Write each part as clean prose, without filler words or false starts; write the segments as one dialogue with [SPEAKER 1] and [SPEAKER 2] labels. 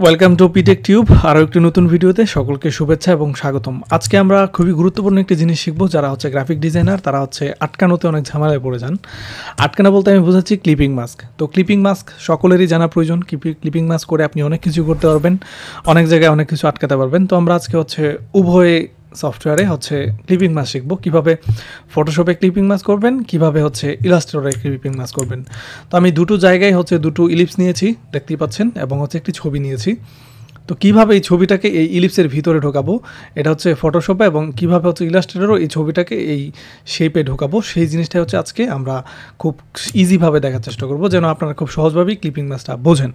[SPEAKER 1] Welcome to পিটেক tube. আরও একটি নতুন ভিডিওতে সকলকে শুভেচ্ছা এবং স্বাগতম। আজকে আমরা খুবই গুরুত্বপূর্ণ একটি জিনিস শিখবো। যারা হচ্ছে গ্রাফিক ডিজাইনার তারা হচ্ছে আটকানোতে অনেক ঝামেলায় পড়ে যান। আটকানো বলতে আমি বোঝাচ্ছি ক্লিপিং মাস্ক। তো ক্লিপিং মাস্ক সকলেরই জানা প্রয়োজন। ক্লিপিং মাস্ক করে আপনি অনেক কিছু করতে পারবেন, অনেক জায়গায় অনেক কিছু আটকাতে পারবেন। তো আমরা আজকে হচ্ছে উভয়ে সফটওয়্যারে হচ্ছে ক্লিপিং মাস্ক শিখবো, কীভাবে ফটোশপে ক্লিপিং মাস্ক করবেন, কীভাবে হচ্ছে ইলাস্ট্রেটরে ক্লিপিং মাস্ক করবেন। তো আমি দুটো জায়গায় হচ্ছে দুটো ইলিপস নিয়েছি, দেখতেই পাচ্ছেন, এবং হচ্ছে একটি ছবি নিয়েছি। তো কীভাবে এই ছবিটাকে এই ইলিপসের ভিতরে ঢোকাবো, এটা হচ্ছে ফটোশপে, এবং কীভাবে হচ্ছে ইলাস্ট্রেটরও এই ছবিটাকে এই শেপে ঢোকাবো, সেই জিনিসটাই হচ্ছে আজকে আমরা খুব ইজিভাবে দেখার চেষ্টা করব, যেন আপনারা খুব সহজভাবেই ক্লিপিং মাস্কটা বোঝেন।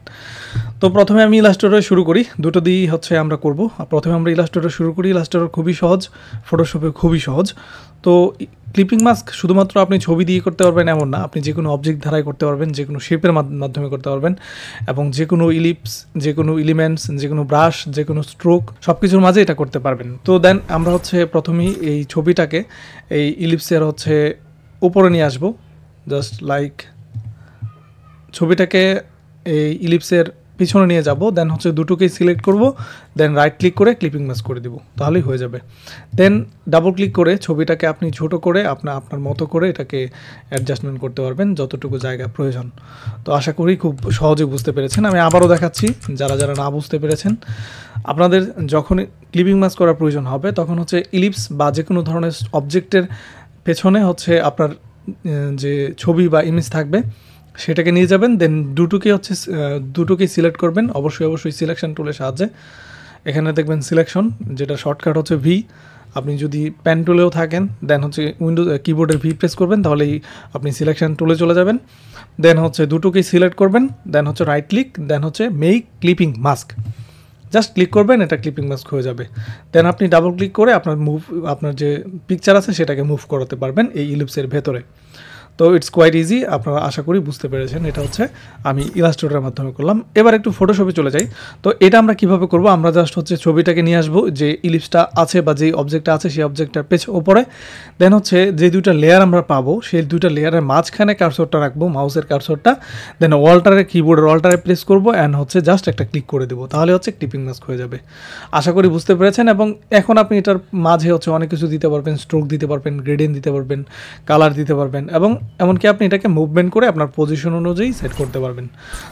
[SPEAKER 1] তো প্রথমে আমি ইলাস্ট্রেটরে শুরু করি, দুটো দিয়েই হচ্ছে আমরা করব। প্রথমে আমরা ইলাস্ট্রেটর শুরু করি। ইলাস্ট্রেটর খুবই সহজ, ফটোশপে খুবই সহজ। তো ক্লিপিং মাস্ক শুধুমাত্র আপনি ছবি দিয়ে করতে পারবেন এমন না, আপনি যে কোনো অবজেক্ট ধারায় করতে পারবেন, যে কোনো শেপের মাধ্যমে করতে পারবেন, এবং যে কোনো ইলিপস, যে কোনো এলিমেন্টস, যে কোনো ব্রাশ, যে কোনো স্ট্রোক, সব কিছুর মাঝে এটা করতে পারবেন। তো দেন আমরা হচ্ছে প্রথমেই এই ছবিটাকে এই ইলিপসের হচ্ছে উপরে নিয়ে আসবো, জাস্ট লাইক ছবিটাকে এই ইলিপসের পিছনে নিয়ে যাব। দেন হচ্ছে দুটোকেই সিলেক্ট করব, দেন রাইট ক্লিক করে ক্লিপিং মাস্ক করে দিব, তাহলেই হয়ে যাবে। দেন ডাবল ক্লিক করে ছবিটাকে আপনি ছোট করে আপনার মতো করে এটাকে অ্যাডজাস্টমেন্ট করতে পারবেন যতটুকু জায়গা প্রয়োজন। তো আশা করি খুব সহজে বুঝতে পেরেছেন। আমি আবারও দেখাচ্ছি, যারা যারা না বুঝতে পেরেছেন, আপনাদের যখন ক্লিপিং মাস্ক করার প্রয়োজন হবে তখন হচ্ছে ইলিপস বা যে কোনো ধরনের অবজেক্টের পেছনে হচ্ছে আপনার যে ছবি বা ইমেজ থাকবে সেটাকে নিয়ে যাবেন। দেন দুটোকেই সিলেক্ট করবেন, অবশ্যই সিলেকশন টুলের সাহায্যে। এখানে দেখবেন সিলেকশন, যেটা শর্টকাট হচ্ছে ভি। আপনি যদি পেন টুলেও থাকেন, দেন হচ্ছে কিবোর্ডের ভি প্রেস করবেন, তাহলেই আপনি সিলেকশন টুলে চলে যাবেন। দেন হচ্ছে দুটোকেই সিলেক্ট করবেন, দেন হচ্ছে রাইট ক্লিক, দেন হচ্ছে make clipping mask, just click করবেন, এটা ক্লিপিং মাস্ক হয়ে যাবে। দেন আপনি ডাবল ক্লিক করে আপনার যে পিকচার আছে সেটাকে মুভ করাতে পারবেন এই ইলিপসের ভেতরে। তো ইটস কোয়াইট ইজি, আপনারা আশা করি বুঝতে পেরেছেন। এটা হচ্ছে আমি ইলাস্ট্রেটরের মাধ্যমে করলাম। এবার একটু ফটোশপে চলে যাই। তো এটা আমরা কিভাবে করব, আমরা জাস্ট হচ্ছে ছবিটাকে নিয়ে আসবো, যে ইলিপসটা আছে বা যেই অবজেক্টটা আছে সেই অবজেক্টটার ওপরে। দেন হচ্ছে যে দুইটা লেয়ার আমরা পাবো সেই দুইটা লেয়ারের মাঝখানে কার্সরটা রাখবো, মাউসের কার্সরটা। দেন কিবোর্ডের অল্টারে প্রেস করবো, অ্যান্ড হচ্ছে জাস্ট একটা ক্লিক করে দেবো, তাহলে হচ্ছে ক্লিপিং মাস্ক হয়ে যাবে। আশা করি বুঝতে পেরেছেন। এবং এখন আপনি এটার মাঝে হচ্ছে অনেক কিছু দিতে পারবেন, স্ট্রোক দিতে পারবেন, গ্রেডিয়েন্ট দিতে পারবেন, কালার দিতে পারবেন, এবং এমনকি আপনি এটাকে মুভমেন্ট করে আপনার পজিশন অনুযায়ী সেট করতে পারবেন।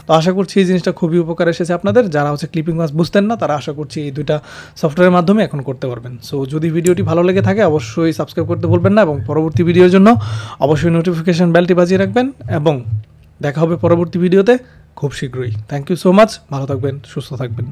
[SPEAKER 1] তো আশা করছি এই জিনিসটা খুবই উপকার এসেছে আপনাদের। যারা হচ্ছে ক্লিপিং মাস্ক বুঝতেন না, তারা আশা করছি এই দুইটা সফটওয়্যারের মাধ্যমে এখন করতে পারবেন। সো যদি ভিডিওটি ভালো লেগে থাকে অবশ্যই সাবস্ক্রাইব করতে ভুলবেন না, এবং পরবর্তী ভিডিওর জন্য অবশ্যই নোটিফিকেশন বেলটি বাজিয়ে রাখবেন। এবং দেখা হবে পরবর্তী ভিডিওতে খুব শীঘ্রই। থ্যাংক ইউ সো মাচ, ভালো থাকবেন, সুস্থ থাকবেন।